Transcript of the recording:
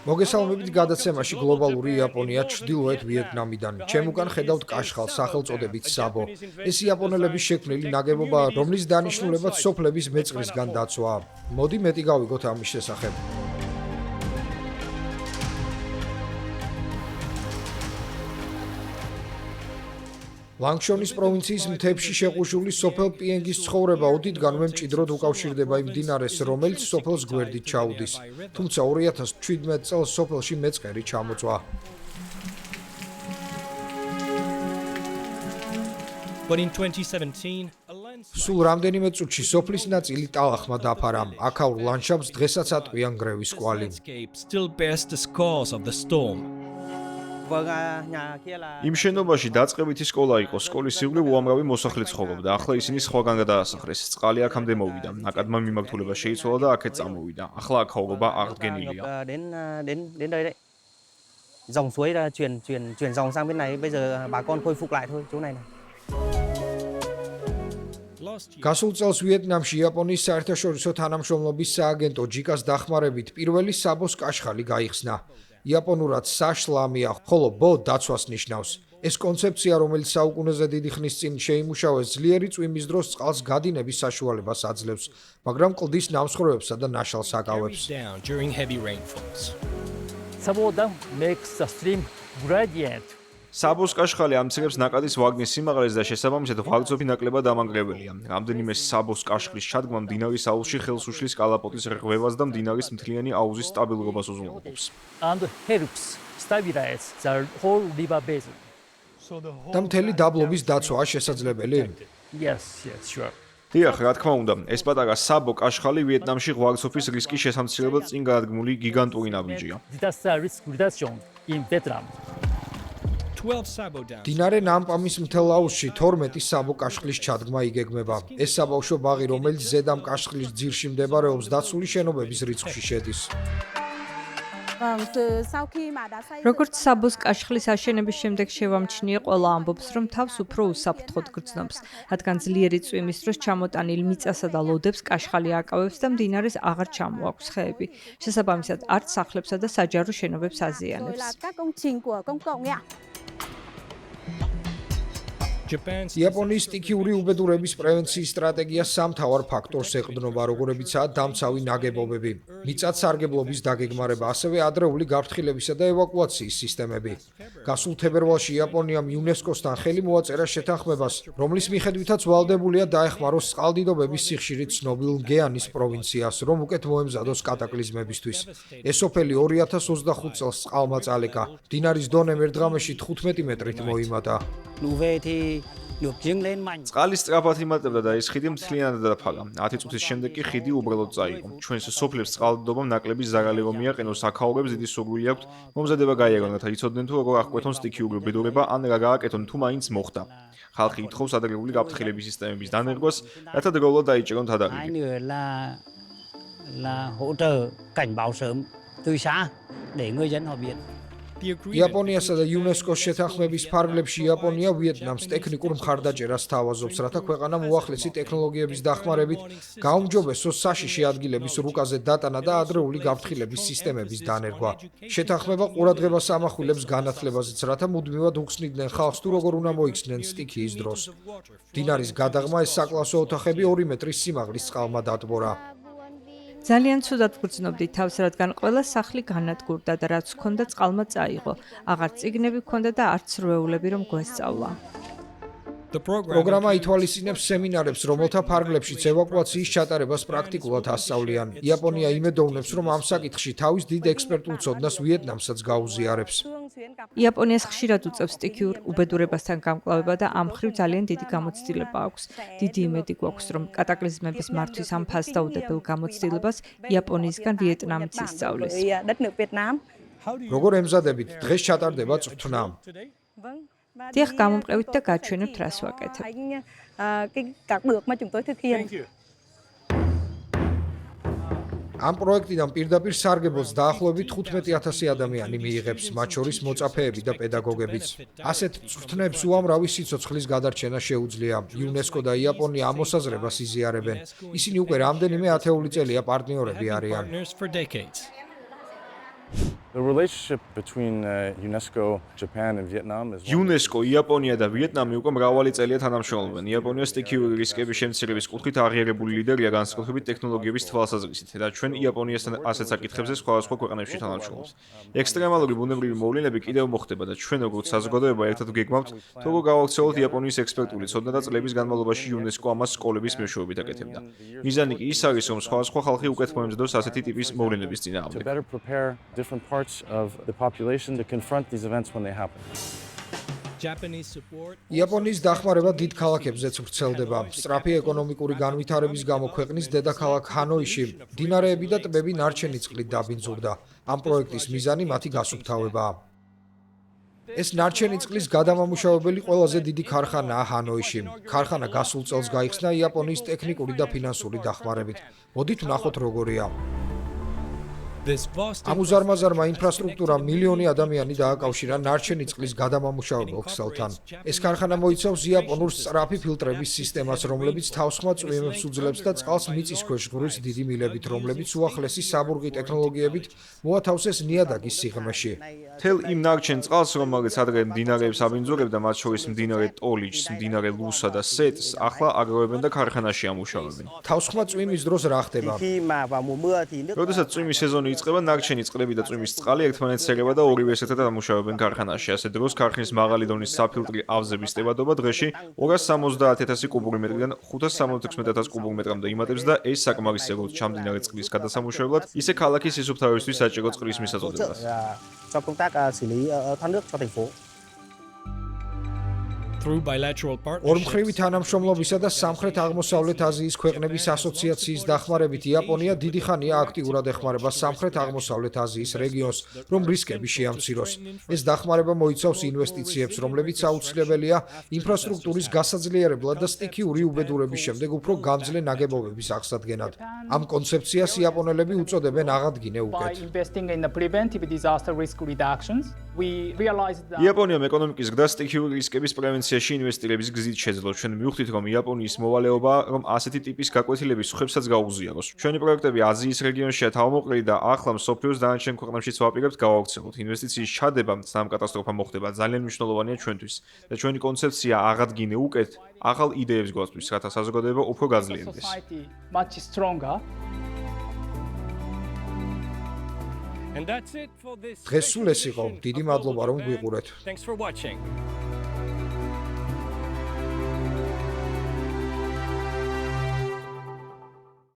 მოგესალმებით გადაცემაში გლობალური იაპონია ჩრდილოეთ ვიეტნამიდან. ჩემ უკან ხედავთ კაშხალ სახელწოდებით საბო. ეს იაპონელების შექმნილი ნაგებობაა, რომლის დანიშნულებაც სოფლების მეწყრისგან დაცვაა. მოდი მეტი გავიგოთ ამის შესახებ. ლანგშონის პროვინციის მთებში შეყუშული სოფელ პიენგის ცხოვრება ოდითგან მემჭიდროდ უკავშირდება იმ მდინარეს, რომელიც სოფელს გვერდით ჩაუდის. თუმცა 2017 წელს სოფელში მეწყერი ჩამოწვა. სულ რამდენიმე წუთში სოფლის ნაწილი ტალახმა დაფარა. აქაურ ლანდშაფტს დღესაც ატყვიან გრევის კვალი. იმ შენობაში დაწყებითი სკოლა იყო, სკოლის ირგვლივ უამრავი მოსახლე ცხოვრობდა. ახლა ისინი სხვაგან გადაასახლეს. წყალი აქამდე მოვიდა. ნაკადმა მიმართულება შეიცვალა და აქეთ წამოვიდა. ახლა აქაურობა აღდგენილია. Dòng suối là chuyển dòng sang bên này, bây giờ bà con khôi phục lại thôi chỗ này. გასულ წელს ვიეტნამში იაპონიის საერთაშორისო თანამშრომლობის სააგენტო ჯიკას დახმარებით პირველი საბოს კაშხალი გაიხსნა. იაპონურად საშლამია, ხოლო ბო დაცვას ნიშნავს. ეს კონცეფცია, რომელიც საუკუნეზე დიდი ხნის წინ შეიმუშავეს, ძლიერი წვიმის დროს წყალს გადინების საშუალებას აძლევს, მაგრამ კლდის ნამსხვრევებსა და ნაშალს აკავებს. საბოს კაშხალი ამცირებს ნაკადის ვაგნის სიმაღლეს და შესაბამისად ვაგზობი ნაკლებად ამანგრეველია. რამდენიმე საბოს კაშხლის ჩადგმა მდინარის აუზში ხელს უშლის კალაპოტის რღვევას და მდინარის მთლიანი აუზის სტაბილურობას უზრუნველყოფს. და მთელი დაბლობის დაცვაა შესაძლებელი? დიახ, რა თქმა უნდა, ეს პატარა საბო კაშხალი ვიეტნამში ღვარცოფის რისკის შესამცირებლად წინ გადადგმული გიგანტური ნაბიჯია. დინარე ნამპამის მთელ აუზში 12 საბო კაშხლის ჩადგმა იგეგმება. ეს საბავშვო ბაღი, რომელიც ზედამ კაშხლის ძირში მდებარეობს, დაცული შენობების რიცხვში შედის. როგორც საბოს კაშხლის აშენების შემდეგ შევამჩნიე, ყველა ამბობს, რომ თავს უფრო უსაფრთხოდ გრძნობს, რადგან ძლიერი წვიმის დროს ჩამოტანილ მიწასა და ლოდებს კაშხალი აკავებს და მდინარეს აღარ ჩამოაქვს ხეები. შესაბამისად, არც სახლებსა და საჯარო შენობებს აზიანებს. იაპონიის სტიქიური უბედურების პრევენციის სტრატეგია სამთავარ ფაქტორს ეყრდნობა, როგორებიცაა დამცავი ნაგებობები, მიწათსარგებლობის დაგეგმარება, ასევე ადრეული გაფრთხილებისა და ევაკუაციის სისტემები. გასულ თებერვალში იაპონიამ იუნესკოსთან ხელი მოაწერა შეთანხმებას, რომლის მიხედვითაც ვალდებულია დაეხმაროს წყალდიდობების სიხშირით ცნობილ გეანის პროვინციას, რომ უკეთ მოემზადოს კატაკლიზმებისთვის. ეს სოფელი 2025 წელს წყალმა წალეკა. მდინარის დონე ერთ დღამში 15 მეტრით მოიმატა. წყალი სწრაფად იმატებდა და ეს ხიდი მთლიანად დაფარა. 10 წუთის შემდეგ კი ხიდი უბრალოდ წაიღო. ჩვენს სოფლებს წყალდიდობამ ნაკლები ზარალი რომ მიაყენოს, აქაურებს დიდი სურვილი აქვთ მომზადება გაიარონ, რათა იცოდნენ თუ როგორ აღკვეთონ სტიქიური უბედურება ან რა გააკეთონ თუ მაინც მოხდა. ხალხი ითხოვს ადრეული გაფრთხილების სისტემების დანერგვას, რათა დროულად დაიჭერონ თადარიგი. იაპონიასა და იუნესკოს შეთანხმების ფარგლებში იაპონია ვიეტნამს ტექნიკურ მხარდაჭერას სთავაზობს, რათა ქვეყანამ უახლესი ტექნოლოგიების დახმარებით გაუმჯობესოს საშიში ადგილების რუკაზე დატანა და ადრეული გაფრთხილების სისტემების დანერგვა. შეთანხმება ყურადღებას ამახვილებს განათლებაზეც, რათა მუდმივად უხსნიდნენ ხალხს თუ როგორ უნდა მოიქცნენ სტიქიის დროს. მდინარის გადაღმა ეს საკლასო ოთახები 2 მეტრის სიმაღლის წყალმა დატბორა. ძალიან ცუდად ვგრძნობდი თავს, რადგან ყველა სახლი განადგურდა და რაც ჰქონდა წყალმა წაიღო. აღარ წიგნები ჰქონდა და არც რვეულები რომ გვესწავლა. პროგრამა ითვალისწინებს სემინარებს, რომელთა ფარგლებშიც ევაკუაციის ჩატარებას პრაქტიკულად ასწავლიან. იაპონია იმედოვნებს, რომ ამ საკითხში თავის დიდ ექსპერტულ ცოდნას ვიეტნამსაც გაუზიარებს. იაპონიას ხშირად უწევს სტიქიურ უბედურებასთან გამკლავება და ამ მხრივ ძალიან დიდი გამოცდილება აქვს. დიდი იმედი გვაქვს, რომ კატაკლიზმების მართვის ამ ფასდაუდებელ გამოცდილებას იაპონიისგან ვიეტნამიც ისწავლის. როგორ ემზადებით? დღეს ჩატარდება წვრთნა. დიახ, გამომყევით და გაჩვენებთ, რას ვაკეთებ. ამ პროექტიდან პირდაპირ სარგებელს დაახლოებით 15,000 ადამიანი მიიღებს, მათ შორის მოწაფეები და პედაგოგებიც. ასეთ წვრთნებს უამრავი სიცოცხლის გადარჩენა შეუძლია. იუნესკო და იაპონია ამ მოსაზრებას იზიარებენ. ისინი უკვე რამდენიმე ათეული წელია პარტნიორები არიან. The relationship between UNESCO, Japan and Vietnam is UNESCO, იაპონია და ვიეტნამი უკვე მრავალი წელია თანამშრომლობენ. იაპონია სტიქიური რისკების შემცირების კუთხით აღიარებული ლიდერია განსაკუთრებით ტექნოლოგიების თვალსაზრისით და ჩვენ იაპონიასთან ასეთ საკითხებზე სხვადასხვა ქვეყნებში თანამშრომლობთ. ექსტრემალური ბუნებრივი მოვლენები კიდევ მოხდება და ჩვენ როგორც საზოგადოება ერთად გეგმავთ, თუ როგორ გავაქცეულოთ იაპონიის ექსპერტული ცოდნა და წლების განმავლობაში UNESCO ამას სკოლების მეშვეობით აკეთებდა. მიზანი კი ის არის, რომ სხვადასხვა ხალხი უკეთ მოემზადოს ასეთი ტიპის მოვლენების to წინააღმდეგ. better prepare different parts of the population to confront these events when they happen. იაპონიის დახმარება დიდ ქალაქებზეც ვრცელდება. სწრაფი ეკონომიკური განვითარების გამო ქვეყნის დედაქალაქ ჰანოიში მდინარეები და ტბები ნარჩენი წყლით დაბინძურდა. ამ პროექტის მიზანი მათი გასუფთავებაა. ეს ნარჩენი წყლის გადამამუშავებელი ყველაზე დიდი ქარხანაა ჰანოიში. ქარხანა გასულ წელს გაიხსნა იაპონიის ტექნიკური და ფინანსური დახმარებით. მოდით ვნახოთ როგორია. ამ უზარმაზარმა ინფრასტრუქტურამ მილიონი ადამიანი დააკავშირა ნარჩენი წყლის გადამამუშავებელ ქსელთან. ეს ქარხანა მოიცავს იაპონურ სწრაფი ფილტრების სისტემას, რომლებიც თავსხმა წვიმებს უძლებს და წყალს მიწის ქვეშ ღურის დიდი მილებით, რომლებიც უახლესი საბურღი ტექნოლოგიებით მოათავსეს ნიადაგის სიღრმეში. თელ იმ ნარჩენ წყალს, რომელიც ადრე მდინარეებს აბინძურებდა, მათ შორის მდინარე ტოლიჯს, მდინარე ლუსა და სეტს, ახლა აგროვებენ და ქარხანაში ამუშავებენ. თავსხმა წვიმის დროს რა ხდება? Khi mà vào mùa mưa thì nước როდესაც წვიმის სეზონი იწყება, ნარჩენი წყლები და წვიმის წყალი ერთმანეთს ერევა და ორივეს ერთად ამუშავებენ ქარხანაში. ასე დროს ქარხნის მაღალი დონის საფილტრი ავზების ტევადობა დღეში 270,000 კუბური მეტრიდან 576,000 კუბურ მეტრამდე იმატებს და ეს საკმარისია როგორც ჩამდინარე წყლის გადასამუშავებლად, ისე ქალაქის სისუფთავისთვის საჭირო წყლის მისაწოდებლად. cho công tác xử lý thoát nước cho thành phố. ორმხრივი თანამშრომლობისა და სამხრეთ-აღმოსავლეთ აზიის ქვეყნების ასოციაციის დახმარებით იაპონია დიდი ხანია აქტიურად ეხმარება სამხრეთ-აღმოსავლეთ აზიის რეგიონს, რომ რისკები შეამციროს. ეს დახმარება მოიცავს ინვესტიციებს, რომლებიც აუცილებელია ინფრასტრუქტურის გასაძლიერებლად და სტიქიური უბედურების შემდეგ უფრო გამძლე ნაგებობების აღსადგენად. ამ კონცეფციას იაპონელები უწოდებენ აღადგინე უკეთ. იაპონიამ ეკონომიკის გზას სტიქიური რისკების პრევენციაში ინვესტირების გზით შეძლო. ჩვენ მივხვდით, რომ იაპონიის მოვალეობაა, რომ ასეთი ტიპის გაკვეთილების ხუებსაც გაუზიაროს. ჩვენი პროექტები აზიის რეგიონშია თავმოყრილი და ახლა მსოფლიოს დანარჩენ ქვეყნებშიც ვაპირებთ გავავრცელოთ. ინვესტიციის ჩადება სამ კატასტროფა მოხდება ძალიან მნიშვნელოვანია ჩვენთვის და ჩვენი კონცეფცია აღადგინე უკეთ ახალ იდეებს გვაწვდის, რათა საზოგადოება უფრო გაძლიერდეს. And that's it for this. დღეს სულ ეს იყო. დიდი მადლობა რომ გვიყურეთ. Thanks for watching.